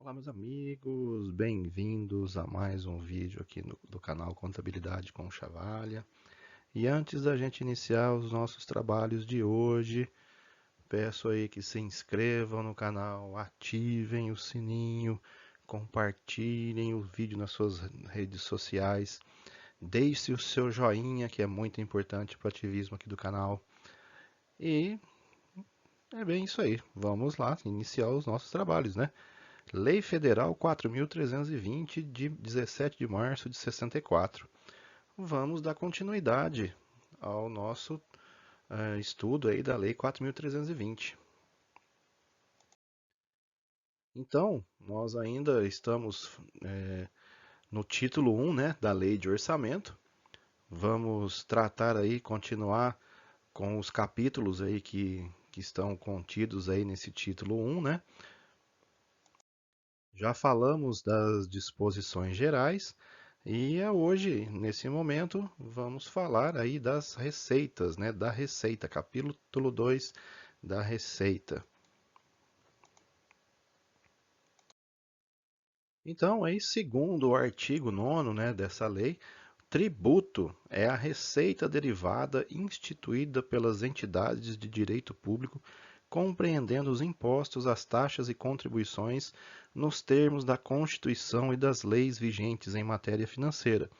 Olá, meus amigos, bem-vindos a mais um vídeo aqui do canal Contabilidade com Chavalha. E antes da gente iniciar os nossos trabalhos de hoje, peço aí que se inscrevam no canal, ativem o sininho, compartilhem o vídeo nas suas redes sociais, deixe o seu joinha, que é muito importante para o ativismo aqui do canal. E é bem isso aí, vamos lá iniciar os nossos trabalhos, né? Lei Federal 4.320, de 17 de março de 64. Vamos dar continuidade ao nosso estudo aí da Lei 4.320. Então, nós ainda estamos no título 1, né, da Lei de Orçamento. Vamos tratar aí, continuar com os capítulos aí que estão contidos aí nesse título 1, né? Já falamos das disposições gerais e hoje, nesse momento, vamos falar aí das receitas, né? Da Receita, capítulo 2 da Receita. Então, aí, segundo o artigo 9º, né, dessa lei, tributo é a receita derivada instituída pelas entidades de direito público, compreendendo os impostos, as taxas e contribuições nos termos da Constituição e das leis vigentes em matéria financeira,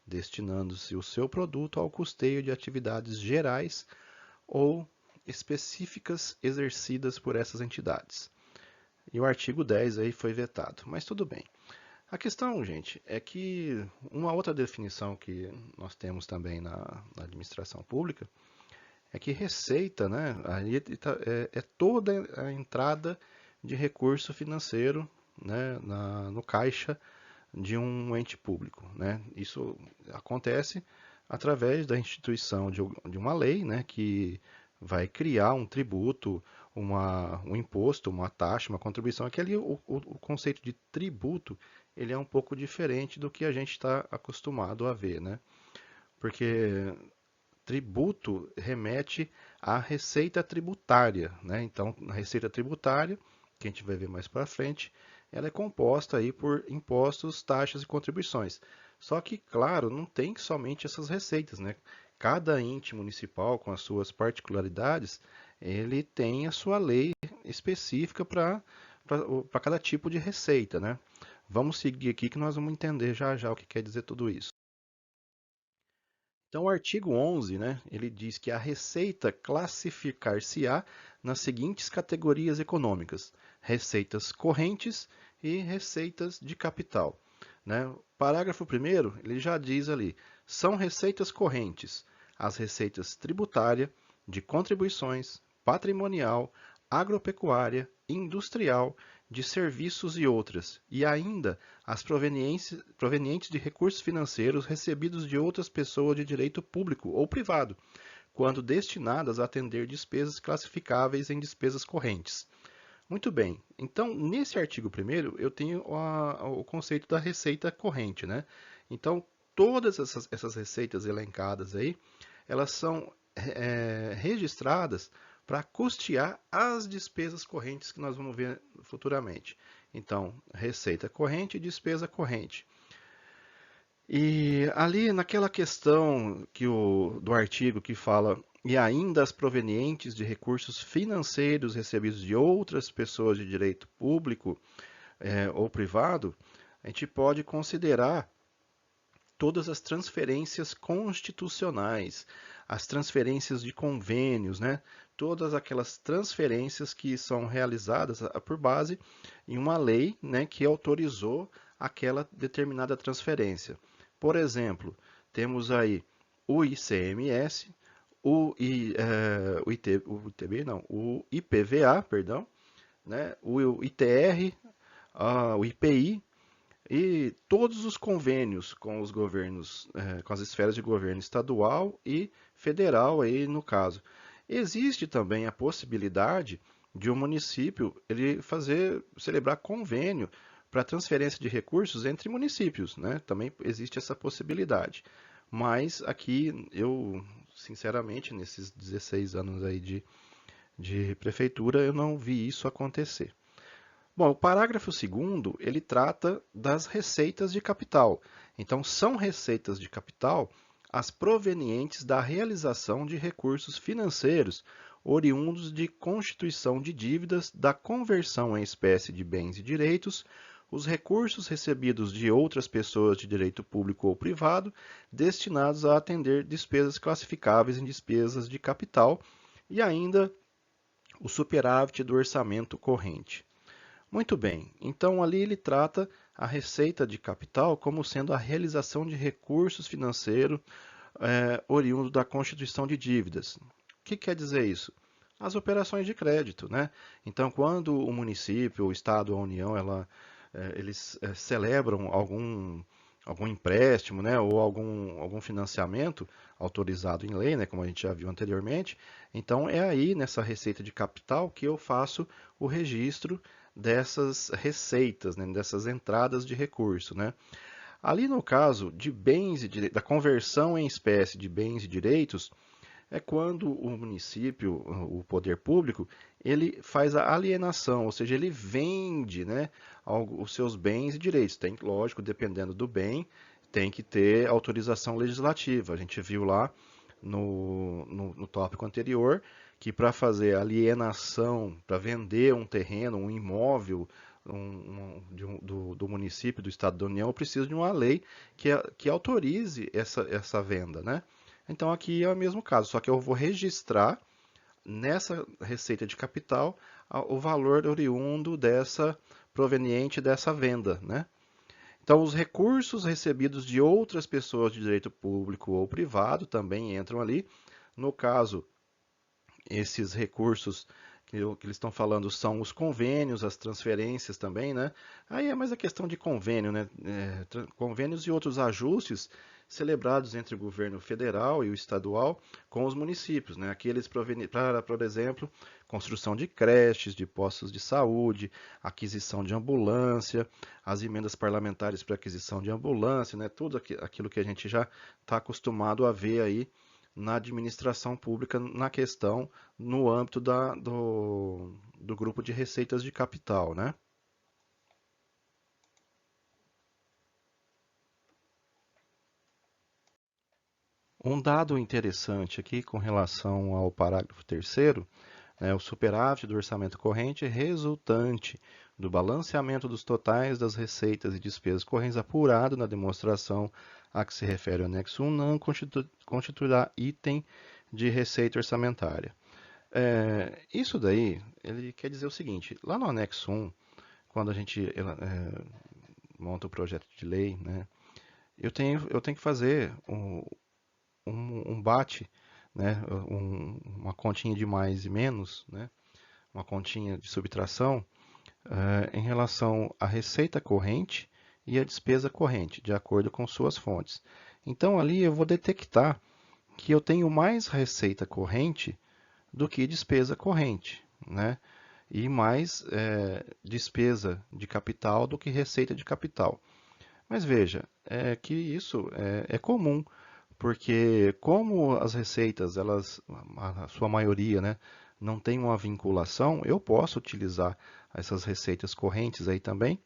destinando-se o seu produto ao custeio de atividades gerais ou específicas exercidas por essas entidades. E o artigo 10 aí foi vetado, mas tudo bem. A questão, gente, é que uma outra definição que nós temos também na administração pública é que receita, né, é toda a entrada de recurso financeiro, né, no caixa de um ente público, né? Isso acontece através da instituição de uma lei, né, que vai criar um tributo, um imposto, uma taxa, uma contribuição. Aquele, o conceito de tributo ele é um pouco diferente do que a gente está acostumado a ver, né? Porque tributo remete à receita tributária, né? Então, a receita tributária, que a gente vai ver mais para frente, ela é composta aí por impostos, taxas e contribuições. Só que, claro, não tem somente essas receitas, né? Cada ente municipal, com as suas particularidades, ele tem a sua lei específica para cada tipo de receita, né? Vamos seguir aqui que nós vamos entender já já o que quer dizer tudo isso. Então, o artigo 11, né, ele diz que a receita classificar-se-á nas seguintes categorias econômicas: receitas correntes e receitas de capital. Né? Parágrafo 1º, ele já diz ali, são receitas correntes as receitas tributária, de contribuições, patrimonial, agropecuária, industrial, de serviços e outras, e ainda as provenientes de recursos financeiros recebidos de outras pessoas de direito público ou privado, quando destinadas a atender despesas classificáveis em despesas correntes. Muito bem, então nesse artigo 1º eu tenho o conceito da receita corrente, né? Então todas essas receitas elencadas aí, elas são registradas para custear as despesas correntes que nós vamos ver futuramente. Então, receita corrente e despesa corrente. E ali naquela questão do artigo que fala e ainda as provenientes de recursos financeiros recebidos de outras pessoas de direito público ou privado, a gente pode considerar todas as transferências constitucionais, as transferências de convênios, né? Todas aquelas transferências que são realizadas por base em uma lei, né, que autorizou aquela determinada transferência. Por exemplo, temos aí o ICMS, o IPVA, perdão, né, o ITR, o IPI, e todos os convênios com os governos, com as esferas de governo estadual e federal aí no caso. Existe também a possibilidade de um município ele celebrar convênio para transferência de recursos entre municípios, né? Também existe essa possibilidade. Mas aqui eu, sinceramente, nesses 16 anos aí de prefeitura, eu não vi isso acontecer. Bom, o parágrafo segundo, ele trata das receitas de capital. Então, são receitas de capital as provenientes da realização de recursos financeiros oriundos de constituição de dívidas, da conversão em espécie de bens e direitos, os recursos recebidos de outras pessoas de direito público ou privado, destinados a atender despesas classificáveis em despesas de capital, e ainda o superávit do orçamento corrente. Muito bem, então ali ele trata a receita de capital como sendo a realização de recursos financeiros oriundo da constituição de dívidas. O que quer dizer isso? As operações de crédito, né? Então, quando o município, o estado, a União, eles celebram algum empréstimo, né, ou algum financiamento autorizado em lei, né, como a gente já viu anteriormente, então é aí nessa receita de capital que eu faço o registro dessas receitas, né, dessas entradas de recurso, né? Ali no caso de bens e da conversão em espécie de bens e direitos, é quando o município, o poder público, ele faz a alienação, ou seja, ele vende, né, os seus bens e direitos. Tem, lógico, dependendo do bem, tem que ter autorização legislativa. A gente viu lá no tópico anterior que para fazer alienação, para vender um terreno, um imóvel do município, do Estado da União, eu preciso de uma lei que autorize essa venda, né? Então aqui é o mesmo caso, só que eu vou registrar nessa receita de capital o valor oriundo proveniente dessa venda, né? Então os recursos recebidos de outras pessoas de direito público ou privado também entram ali. No caso, esses recursos que eles estão falando são os convênios, as transferências também, né? Aí é mais a questão de convênio, né? Convênios e outros ajustes celebrados entre o governo federal e o estadual com os municípios, né? Aqueles para, por exemplo, construção de creches, de postos de saúde, aquisição de ambulância, as emendas parlamentares para aquisição de ambulância, né? Tudo aquilo que a gente já está acostumado a ver aí na administração pública na questão no âmbito do grupo de receitas de capital, né? Um dado interessante aqui com relação ao parágrafo terceiro, né, o superávit do orçamento corrente resultante do balanceamento dos totais das receitas e despesas correntes apurado na demonstração a que se refere o anexo 1 não constituirá item de receita orçamentária. Isso daí, ele quer dizer o seguinte, lá no anexo 1, quando a gente monta o projeto de lei, né, eu tenho que fazer um bate, né, uma continha de mais e menos, né, uma continha de subtração em relação à receita corrente e à despesa corrente, de acordo com suas fontes. Então ali eu vou detectar que eu tenho mais receita corrente do que despesa corrente, né? E mais despesa de capital do que receita de capital. Mas veja, que isso é comum, porque como as receitas, elas, a sua maioria, né, não tem uma vinculação, eu posso utilizar essas receitas correntes aí também,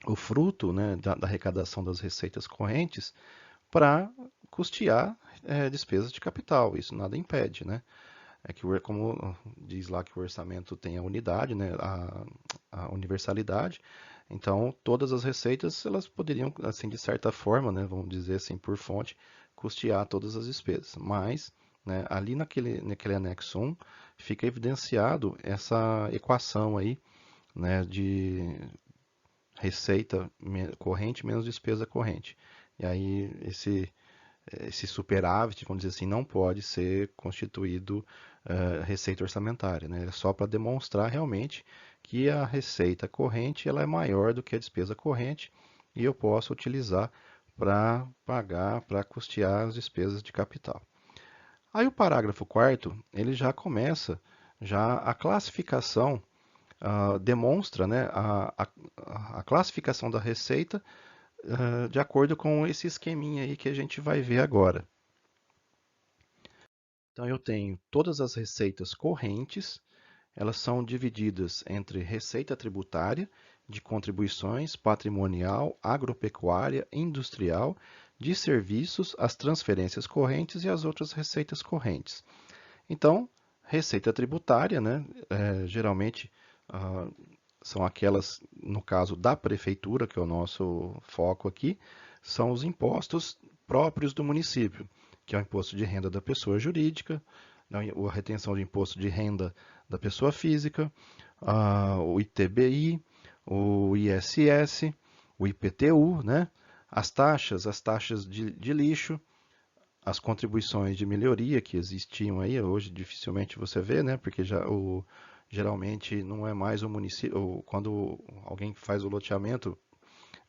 o fruto, né, da arrecadação das receitas correntes, para custear despesas de capital. Isso nada impede, né? É que, como diz lá que o orçamento tem a unidade, né, a universalidade, então todas as receitas elas poderiam, assim, de certa forma, né, vamos dizer assim, por fonte, custear todas as despesas. Mas, né, ali naquele anexo 1 fica evidenciado essa equação aí, né, de receita corrente menos despesa corrente. E aí esse superávit, vamos dizer assim, não pode ser constituído receita orçamentária, né? É só para demonstrar realmente que a receita corrente ela é maior do que a despesa corrente e eu posso utilizar para pagar, para custear as despesas de capital. Aí o parágrafo quarto ele já começa já a classificação, demonstra, né, a classificação da receita de acordo com esse esqueminha aí que a gente vai ver agora. Então eu tenho todas as receitas correntes elas são divididas entre receita tributária, de contribuições, patrimonial, agropecuária, industrial, de serviços, as transferências correntes e as outras receitas correntes. Então, receita tributária, né, geralmente ah, são aquelas, no caso da prefeitura, que é o nosso foco aqui, são os impostos próprios do município, que é o imposto de renda da pessoa jurídica, a retenção de imposto de renda da pessoa física, o ITBI, o ISS, o IPTU, né? As taxas de lixo, as contribuições de melhoria que existiam aí, hoje dificilmente você vê, né? Porque geralmente não é mais o município, quando alguém faz o loteamento,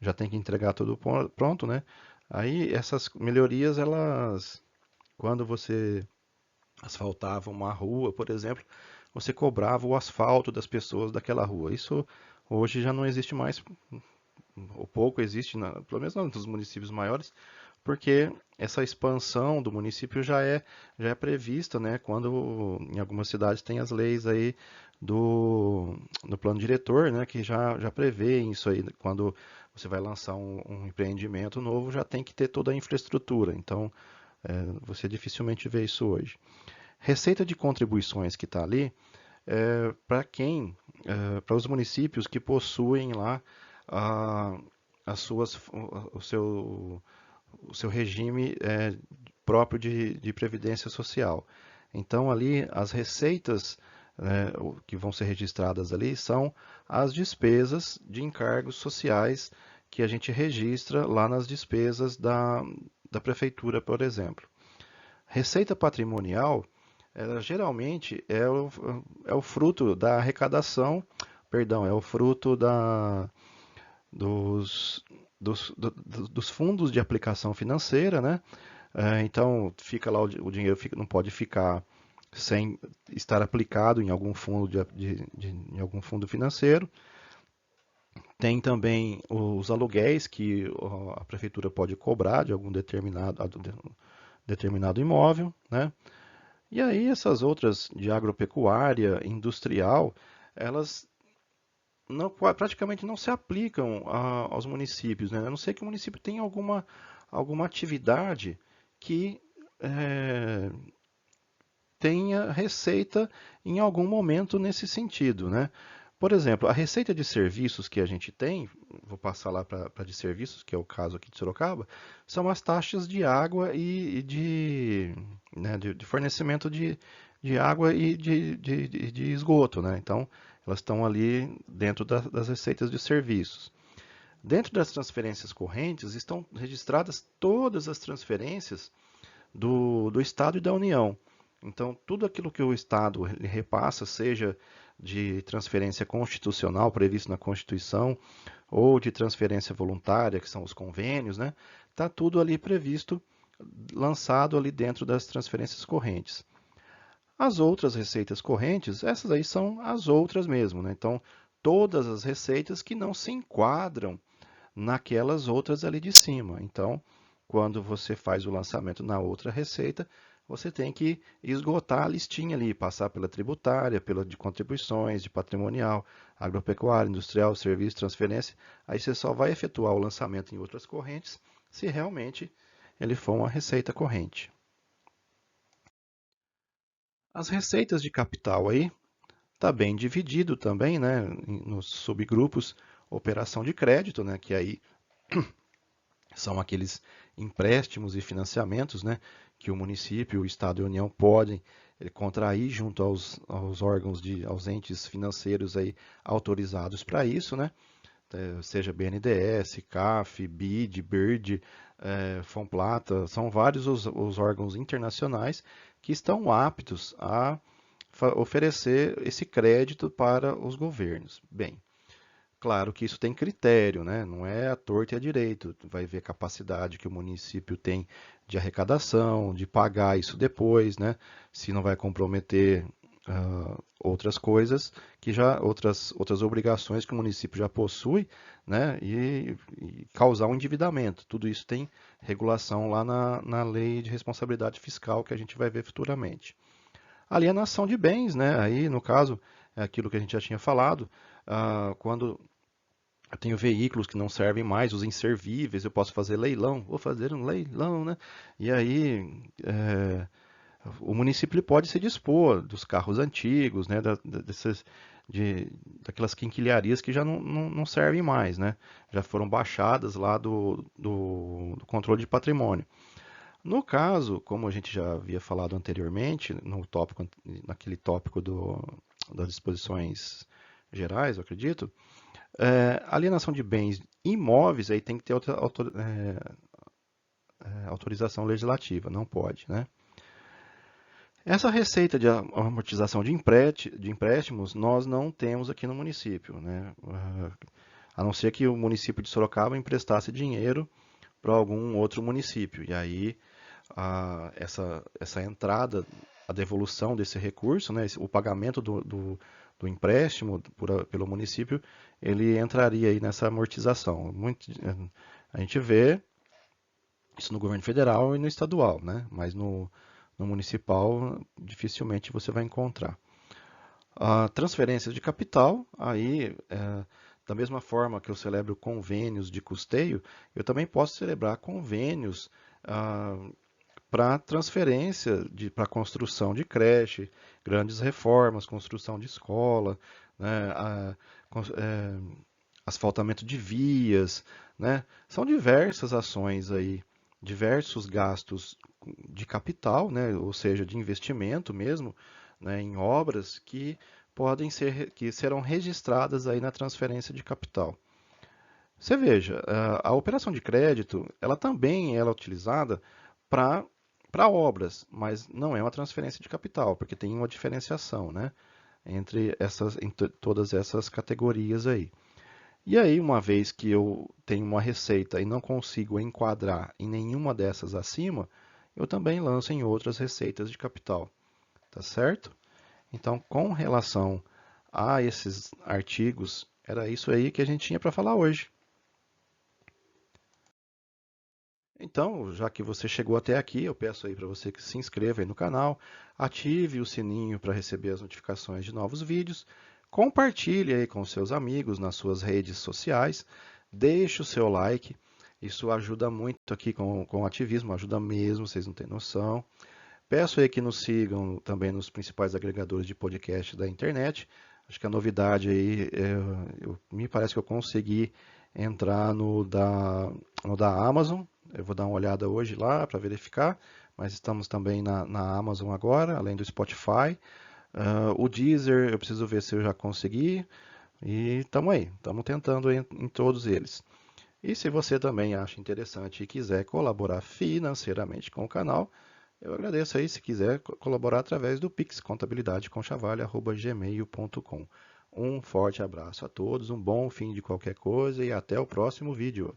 já tem que entregar tudo pronto, né? Aí essas melhorias, elas, quando você asfaltava uma rua, por exemplo, você cobrava o asfalto das pessoas daquela rua. Isso hoje já não existe mais, ou pouco existe, pelo menos nos municípios maiores, porque essa expansão do município já é prevista, né, quando em algumas cidades tem as leis aí do plano diretor, né, que já prevê isso aí, quando você vai lançar um empreendimento novo, já tem que ter toda a infraestrutura, então você dificilmente vê isso hoje. Receita de contribuições que está ali, para quem, para os municípios que possuem lá a, as suas, o seu regime próprio de previdência social. Então, ali, as receitas que vão ser registradas ali são as despesas de encargos sociais que a gente registra lá nas despesas da prefeitura, por exemplo. Receita patrimonial, ela geralmente é o fruto da arrecadação, perdão, é o fruto dos, dos fundos de aplicação financeira, né? Então, fica lá o dinheiro não pode ficar sem estar aplicado em algum fundo em algum fundo financeiro. Tem também os aluguéis que a prefeitura pode cobrar de algum determinado imóvel, né? E aí essas outras de agropecuária, industrial, elas praticamente não se aplicam aos municípios, né? A não ser que o município tenha alguma atividade que tenha receita em algum momento nesse sentido, né? Por exemplo, a receita de serviços que a gente tem, vou passar lá para de serviços, que é o caso aqui de Sorocaba, são as taxas de água e né, de fornecimento de água e de esgoto, né? Então, elas estão ali dentro das receitas de serviços. Dentro das transferências correntes estão registradas todas as transferências do Estado e da União. Então, tudo aquilo que o Estado repassa, seja de transferência constitucional previsto na Constituição, ou de transferência voluntária, que são os convênios, né? Está tudo ali previsto, lançado ali dentro das transferências correntes. As outras receitas correntes, essas aí são as outras mesmo, né? Então, todas as receitas que não se enquadram naquelas outras ali de cima. Então, quando você faz o lançamento na outra receita, você tem que esgotar a listinha ali, passar pela tributária, pela de contribuições, de patrimonial, agropecuária, industrial, serviço, transferência. Aí você só vai efetuar o lançamento em outras correntes se realmente ele for uma receita corrente. As receitas de capital aí está bem dividido também, né, nos subgrupos operação de crédito, né, que aí são aqueles empréstimos e financiamentos, né, que o município, o Estado e a União podem contrair junto aos órgãos aos entes financeiros aí autorizados para isso, né, seja BNDES, CAF, BID, BIRD, Fomplata, são vários os órgãos internacionais que estão aptos a oferecer esse crédito para os governos. Bem, claro que isso tem critério, né? Não é à torta e à direito. Vai ver a capacidade que o município tem de arrecadação, de pagar isso depois, né? Se não vai comprometer outras coisas outras obrigações que o município já possui, né? E causar um endividamento. Tudo isso tem regulação lá na lei de responsabilidade fiscal que a gente vai ver futuramente. Alienação de bens, né? Aí, no caso, é aquilo que a gente já tinha falado. Quando eu tenho veículos que não servem mais, os inservíveis, eu posso fazer leilão, vou fazer um leilão, né? E aí o município ele pode se dispor dos carros antigos, né? Daquelas quinquilharias que já não servem mais, né? Já foram baixadas lá do controle de patrimônio. No caso, como a gente já havia falado anteriormente, naquele tópico das disposições gerais, eu acredito, alienação de bens imóveis aí tem que ter autorização legislativa, não pode, né? Essa receita de amortização de empréstimos nós não temos aqui no município, né? A não ser que o município de Sorocaba emprestasse dinheiro para algum outro município. E aí essa entrada, a devolução desse recurso, né, o pagamento do empréstimo pelo município, ele entraria aí nessa amortização. A gente vê isso no governo federal e no estadual, né? Mas no municipal dificilmente você vai encontrar. A transferência de capital, aí da mesma forma que eu celebro convênios de custeio, eu também posso celebrar convênios para transferência, para construção de creche, grandes reformas, construção de escola, né, asfaltamento de vias, né? São diversas ações aí, diversos gastos de capital, né? Ou seja, de investimento mesmo, né? Em obras que serão registradas aí na transferência de capital. Você veja, a operação de crédito, ela também é utilizada para obras, mas não é uma transferência de capital, porque tem uma diferenciação, né, entre todas essas categorias aí. E aí, uma vez que eu tenho uma receita e não consigo enquadrar em nenhuma dessas acima, eu também lanço em outras receitas de capital, tá certo? Então, com relação a esses artigos, era isso aí que a gente tinha para falar hoje. Então, já que você chegou até aqui, eu peço aí para você que se inscreva aí no canal, ative o sininho para receber as notificações de novos vídeos, compartilhe aí com seus amigos nas suas redes sociais, deixe o seu like, isso ajuda muito aqui com o ativismo, ajuda mesmo, vocês não têm noção. Peço aí que nos sigam também nos principais agregadores de podcast da internet. Acho que a novidade aí, me parece que eu consegui entrar no da Amazon. Eu vou dar uma olhada hoje lá para verificar, mas estamos também na Amazon agora, além do Spotify. O Deezer, eu preciso ver se eu já consegui. E estamos aí, estamos tentando em todos eles. E se você também acha interessante e quiser colaborar financeiramente com o canal, eu agradeço aí se quiser colaborar através do Pix contabilidadeconchavalho@gmail.com. Um forte abraço a todos, um bom fim de qualquer coisa e até o próximo vídeo.